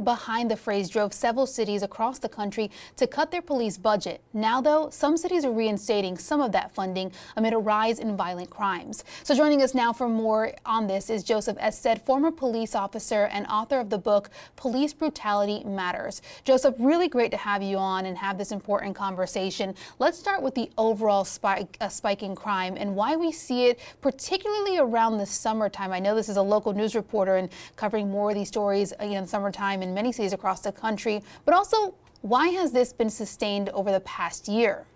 Behind the phrase drove several cities across the country to cut their police budget. Now, though, some cities are reinstating some of that funding amid a rise in violent crimes. So joining us now for more on this is Joseph Ested, former police officer and author of the book Police Brutality Matters. Joseph, really great to have you on and have this important conversation. Let's start with the overall spike in crime and why we see it particularly around the summertime. I know this is a local news reporter and covering more of these stories in the summertime in many cities across the country, but also why has this been sustained over the past year?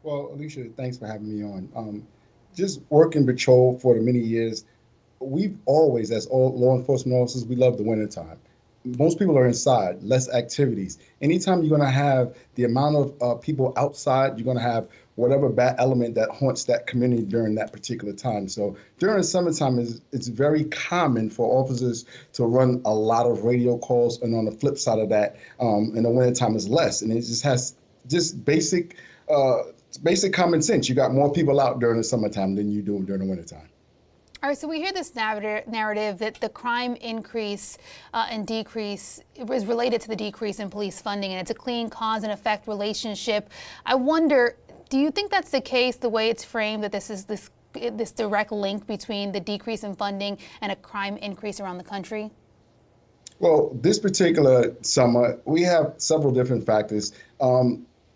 Well, Alicia, thanks for having me on. Just working patrol for the many years, we've always, as all law enforcement officers, we love the wintertime. Most people are inside, less activities. Anytime you're going to have the amount of people outside, you're going to have whatever bad element that haunts that community during that particular time. So during the summertime, it's very common for officers to run a lot of radio calls, and on the flip side of that, in the wintertime is less. And it just has just basic common sense. You got more people out during the summertime than you do during the wintertime. All right, so we hear this narrative that the crime increase and decrease is related to the decrease in police funding, and it's a clean cause and effect relationship. I wonder, do you think that's the case, the way it's framed, that this is this direct link between the decrease in funding and a crime increase around the country? Well, this particular summer, we have several different factors.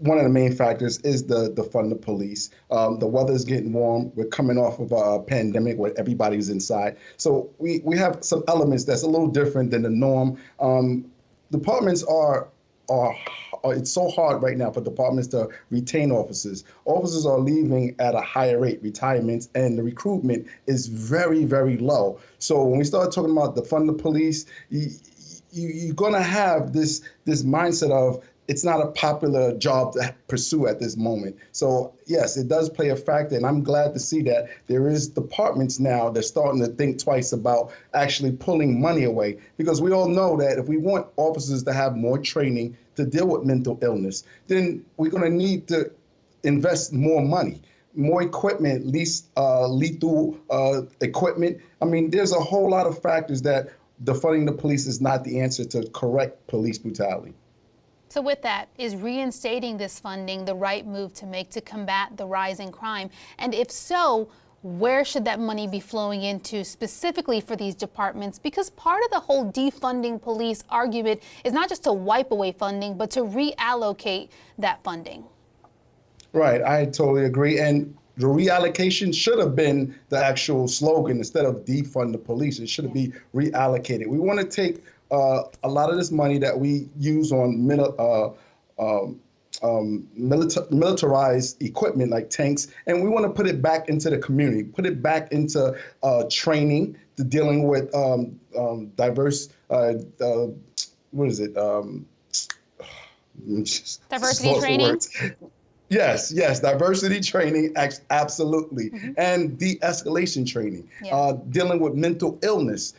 One of the main factors is the fund of police. The weather's getting warm. We're coming off of a pandemic where everybody's inside. So we have some elements that's a little different than the norm. Departments it's so hard right now for departments to retain officers. Officers are leaving at a higher rate, retirements, and the recruitment is very, very low. So when we start talking about the fund of police, you're going to have this mindset of it's not a popular job to pursue at this moment. So yes, it does play a factor, and I'm glad to see that there is departments now that's starting to think twice about actually pulling money away, because we all know that if we want officers to have more training to deal with mental illness, then we're going to need to invest more money, more equipment, lethal equipment. I mean, there's a whole lot of factors that defunding the police is not the answer to correct police brutality. So with that, is reinstating this funding the right move to make to combat the rise in crime? And if so, where should that money be flowing into specifically for these departments? Because part of the whole defunding police argument is not just to wipe away funding, but to reallocate that funding. Right, I totally agree. And the reallocation should have been the actual slogan instead of defund the police. It should be reallocated. We want to take a lot of this money that we use on militarized equipment like tanks, and we want to put it back into the community, put it back into training, to dealing with diverse, diversity training? Yes, diversity training, absolutely. Mm-hmm. And de-escalation training, dealing with mental illness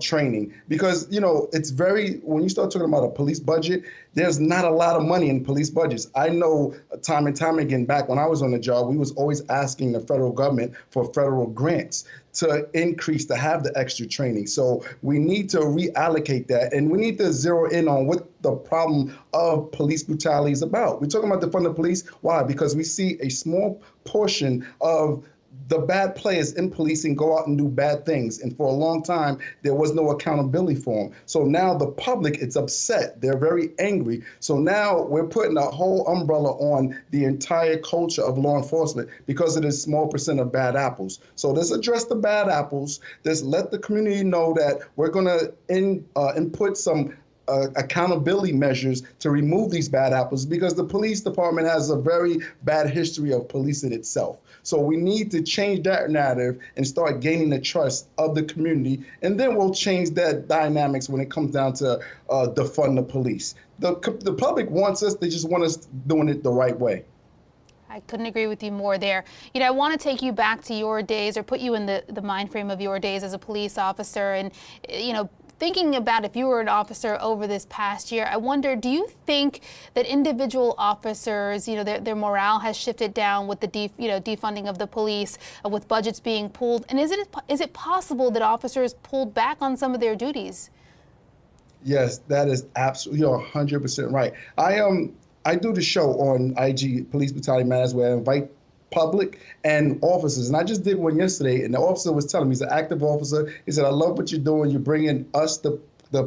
training, because, it's when you start talking about a police budget, there's not a lot of money in police budgets. I know time and time again, back when I was on the job, we was always asking the federal government for federal grants to increase, to have the extra training. So we need to reallocate that, and we need to zero in on what the problem of police brutality is about. We're talking about the fund of police. Why? Because we see a small portion of the bad players in policing go out and do bad things. And for a long time, there was no accountability for them. So now the public is upset. They're very angry. So now we're putting a whole umbrella on the entire culture of law enforcement because of this small percent of bad apples. So let's address the bad apples. Let's let the community know that we're going to input some accountability measures to remove these bad apples, because the police department has a very bad history of policing itself. So we need to change that narrative and start gaining the trust of the community, and then we'll change that dynamics when it comes down to defund the police. The public wants us, they just want us doing it the right way. I couldn't agree with you more there. I want to take you back to your days, or put you in the mind frame of your days as a police officer, and thinking about if you were an officer over this past year, I wonder, do you think that individual officers, their morale has shifted down with the defunding of the police, with budgets being pulled? And is it possible that officers pulled back on some of their duties? Yes, that is absolutely, you're 100% right. I do the show on IG, Police Brutality Matters, where I invite public and officers. And I just did one yesterday, and the officer was telling me, he's an active officer. He said, I love what you're doing. You're bringing us, the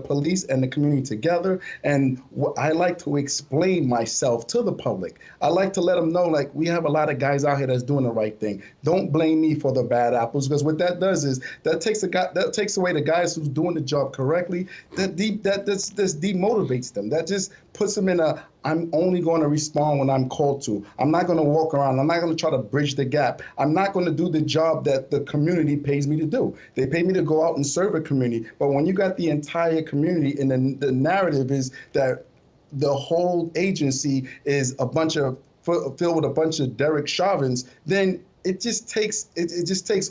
police and the community together. And I like to explain myself to the public. I like to let them know, like, we have a lot of guys out here that's doing the right thing. Don't blame me for the bad apples, because what that does is that takes away the guys who's doing the job correctly. That demotivates them. That just puts them in a, I'm only going to respond when I'm called to. I'm not going to walk around. I'm not going to try to bridge the gap. I'm not going to do the job that the community pays me to do. They pay me to go out and serve a community. But when you got the entire community, and then the narrative is that the whole agency is a bunch of filled with a bunch of Derek Chauvins, then it just takes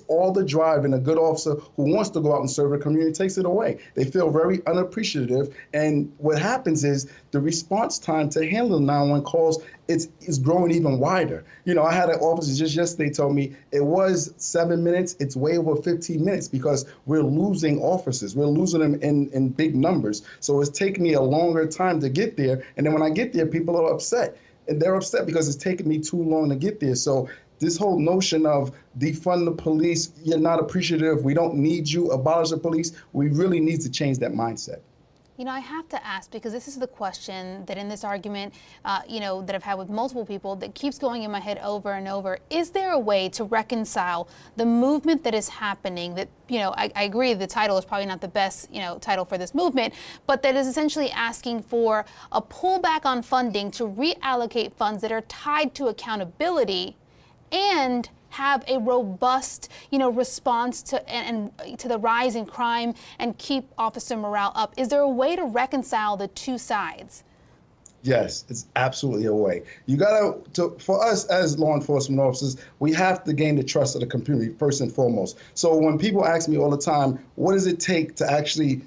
all the drive in a good officer who wants to go out and serve a community, takes it away. They feel very unappreciative, and what happens is the response time to handle 911 calls is growing even wider. You know, I had an officer just yesterday told me it was 7 minutes, it's way over 15 minutes because we're losing officers. We're losing them in big numbers. So it's taking me a longer time to get there, and then when I get there, people are upset. And they're upset because it's taking me too long to get there. So this whole notion of defund the police, you're not appreciative, we don't need you, abolish the police, we really need to change that mindset. You know, I have to ask, because this is the question that in this argument, you know, that I've had with multiple people that keeps going in my head over and over. Is there a way to reconcile the movement that is happening that, you know, I agree the title is probably not the best, you know, title for this movement, but that is essentially asking for a pullback on funding to reallocate funds that are tied to accountability and have a robust, you know, response to and to the rise in crime and keep officer morale up? Is there a way to reconcile the two sides? Yes, it's absolutely a way. You gotta, for us as law enforcement officers, we have to gain the trust of the community first and foremost. So when people ask me all the time, what does it take to actually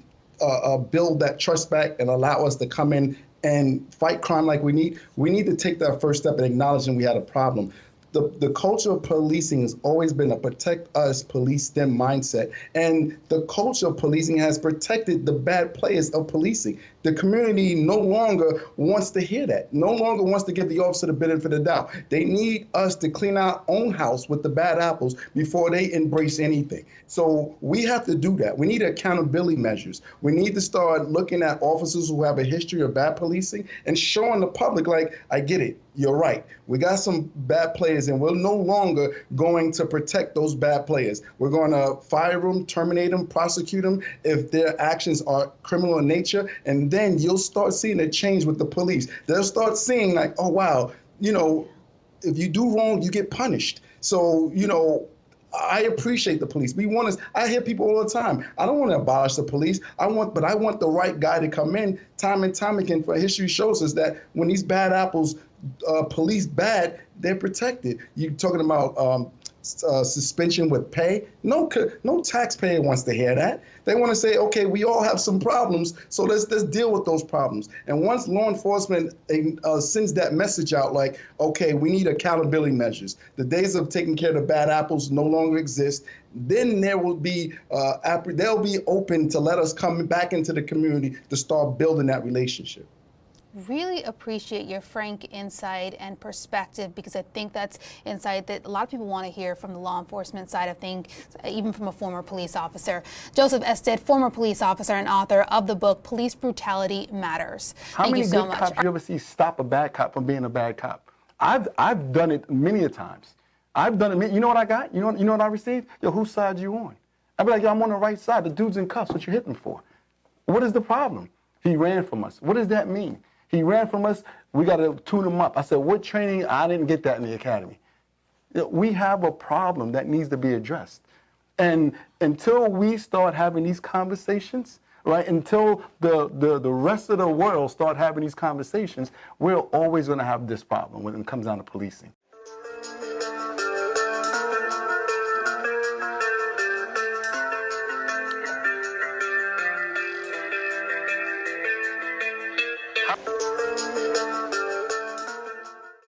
build that trust back and allow us to come in and fight crime like we need to take that first step in acknowledging we had a problem. The culture of policing has always been a protect us, police them mindset. And the culture of policing has protected the bad players of policing. The community no longer wants to hear that, no longer wants to give the officer the benefit of the doubt. They need us to clean our own house with the bad apples before they embrace anything. So we have to do that. We need accountability measures. We need to start looking at officers who have a history of bad policing and showing the public, like, I get it, you're right. We got some bad players, and we're no longer going to protect those bad players. We're going to fire them, terminate them, prosecute them if their actions are criminal in nature, and then you'll start seeing a change with the police. They'll start seeing, like, oh, wow, you know, if you do wrong, you get punished. So, you know, I appreciate the police. I hear people all the time, I don't want to abolish the police. But I want the right guy to come in time and time again. For history shows us that when these bad apples police bad, they're protected. You're talking about suspension with pay. No taxpayer wants to hear that. They want to say, okay, we all have some problems, so let's deal with those problems. And once law enforcement sends that message out, like, okay, we need accountability measures. The days of taking care of the bad apples no longer exist. Then there will be they'll be open to let us come back into the community to start building that relationship. Really appreciate your frank insight and perspective, because I think that's insight that a lot of people want to hear from the law enforcement side of things, even from a former police officer. Joseph Ested, former police officer and author of the book Police Brutality Matters. Thank you so much. How many good cops you ever see stop a bad cop from being a bad cop? I've done it many a times. I've done it. You know what I got? You know what I received? Yo, whose side you on? I'd be like, yo, I'm on the right side. The dude's in cuffs. What you hitting for? What is the problem? He ran from us. What does that mean? He ran from us. We got to tune him up. I said, what training? I didn't get that in the academy. We have a problem that needs to be addressed. And until we start having these conversations, right, until the rest of the world start having these conversations, we're always going to have this problem when it comes down to policing.